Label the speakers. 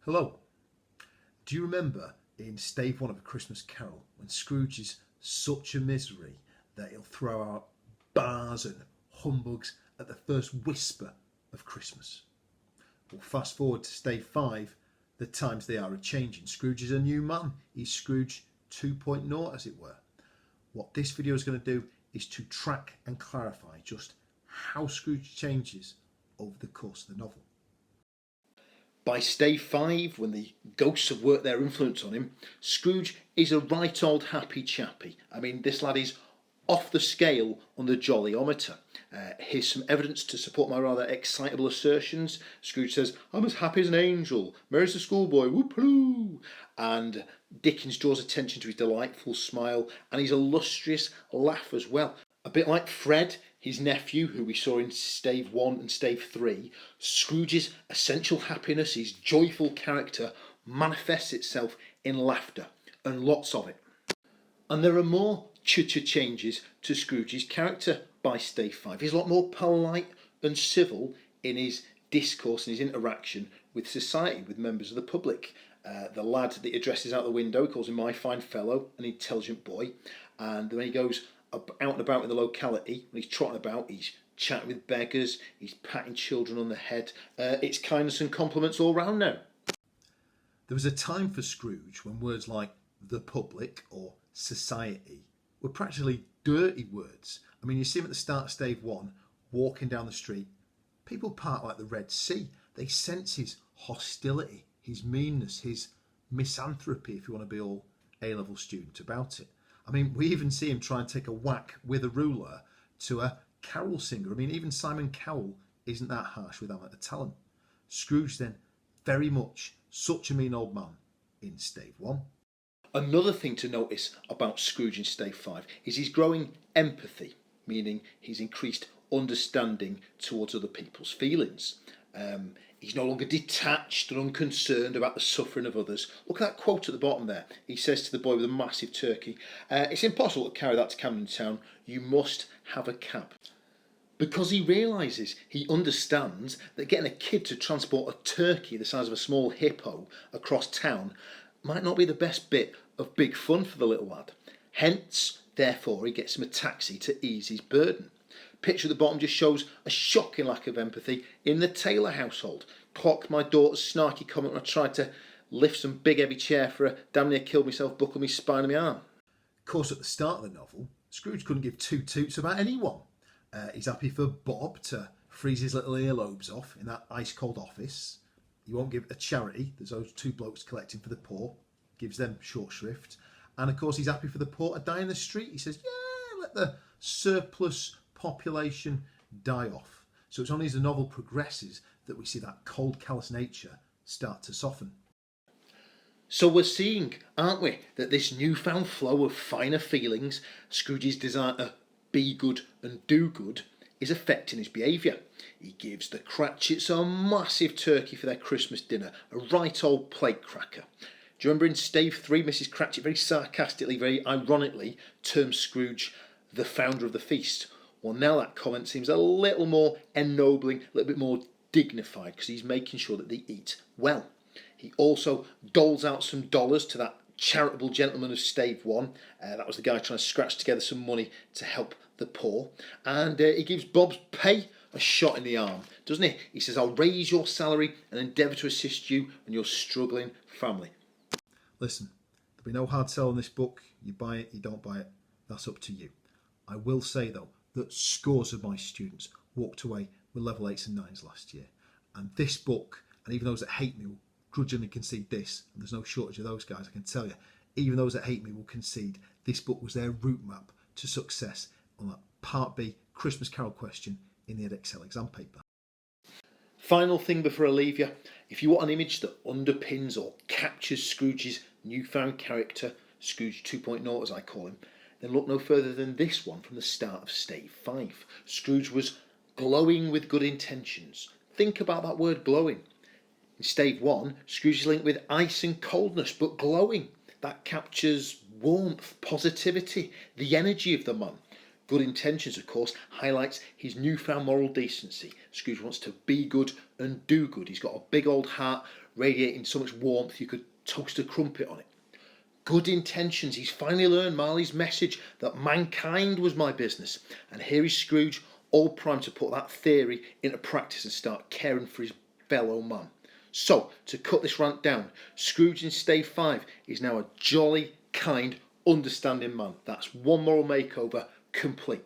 Speaker 1: Hello. Do you remember in Stave 1 of A Christmas Carol when Scrooge is such a misery that he'll throw out bars and humbugs at the first whisper of Christmas? Well, fast forward to Stave 5, the times they are a-changing. Scrooge is a new man. He's Scrooge 2.0, as it were. What this video is going to do is to track and clarify just how Scrooge changes over the course of the novel. By Stave 5, when the ghosts have worked their influence on him, Scrooge is a right old happy chappy. I mean, this lad is off the scale on the jollyometer. Here's some evidence to support my rather excitable assertions. Scrooge says, "I'm as happy as an angel, merry as a schoolboy, whoop-hoo." And Dickens draws attention to his delightful smile and his illustrious laugh as well. A bit like Fred, his nephew, who we saw in Stave 1 and Stave 3, Scrooge's essential happiness, his joyful character, manifests itself in laughter, and lots of it. And there are more changes to Scrooge's character by Stave 5. He's a lot more polite and civil in his discourse and his interaction with society, with members of the public. The lad that he addresses out the window, he calls him my fine fellow, an intelligent boy. And when he goes out and about in the locality, when he's trotting about, he's chatting with beggars, he's patting children on the head. It's kindness and compliments all round now. There was a time for Scrooge when words like the public or society were practically dirty words. I mean, you see him at the start of Stave 1, walking down the street. People part like the Red Sea. They sense his hostility, his meanness, his misanthropy, if you want to be all A-level student about it. I mean, we even see him try and take a whack with a ruler to a carol singer. I mean, even Simon Cowell isn't that harsh with amateur talent. Scrooge then, very much such a mean old man in Stave 1. Another thing to notice about Scrooge in Stave 5 is his growing empathy, meaning his increased understanding towards other people's feelings. He's no longer detached and unconcerned about the suffering of others. Look at that quote at the bottom there. He says to the boy with a massive turkey, "It's impossible to carry that to Camden Town. You must have a cab." Because he realises, he understands that getting a kid to transport a turkey the size of a small hippo across town might not be the best bit of big fun for the little lad. Hence, therefore, he gets him a taxi to ease his burden. Picture at the bottom just shows a shocking lack of empathy in the Taylor household. Clocked my daughter's snarky comment when I tried to lift some big heavy chair for her, damn near killed myself, buckled my spine and my arm. Of course, at the start of the novel, Scrooge couldn't give two toots about anyone. He's happy for Bob to freeze his little earlobes off in that ice-cold office. He won't give a charity. There's those two blokes collecting for the poor. Gives them short shrift. And of course, he's happy for the poor to die in the street. He says, yeah, let the surplus population die off. So it's only as the novel progresses that we see that cold, callous nature start to soften. So we're seeing, aren't we, that this newfound flow of finer feelings, Scrooge's desire to be good and do good, is affecting his behaviour. He gives the Cratchits a massive turkey for their Christmas dinner, a right old plate cracker. Do you remember in Stave 3, Mrs. Cratchit very sarcastically, very ironically, terms Scrooge the founder of the feast? Well, now that comment seems a little more ennobling, a little bit more dignified, because he's making sure that they eat well. He also doles out some dollars to that charitable gentleman of Stave 1. That was the guy trying to scratch together some money to help the poor. And he gives Bob's pay a shot in the arm, doesn't he? He says, "I'll raise your salary and endeavour to assist you and your struggling family." Listen, there'll be no hard sell on this book. You buy it, you don't buy it. That's up to you. I will say, though, that scores of my students walked away with level 8s and 9s last year. And this book, and even those that hate me will grudgingly concede this, and there's no shortage of those guys, I can tell you, even those that hate me will concede this book was their route map to success on that Part B Christmas Carol question in the Edexcel exam paper. Final thing before I leave you, if you want an image that underpins or captures Scrooge's newfound character, Scrooge 2.0 as I call him, then look no further than this one from the start of Stave 5. Scrooge was glowing with good intentions. Think about that word glowing. In Stave 1, Scrooge is linked with ice and coldness, but glowing. That captures warmth, positivity, the energy of the man. Good intentions, of course, highlights his newfound moral decency. Scrooge wants to be good and do good. He's got a big old heart radiating so much warmth you could toast a crumpet on it. Good intentions. He's finally learned Marley's message that mankind was my business. And here is Scrooge, all primed to put that theory into practice and start caring for his fellow man. So, to cut this rant down, Scrooge in Stave 5 is now a jolly, kind, understanding man. That's one moral makeover complete.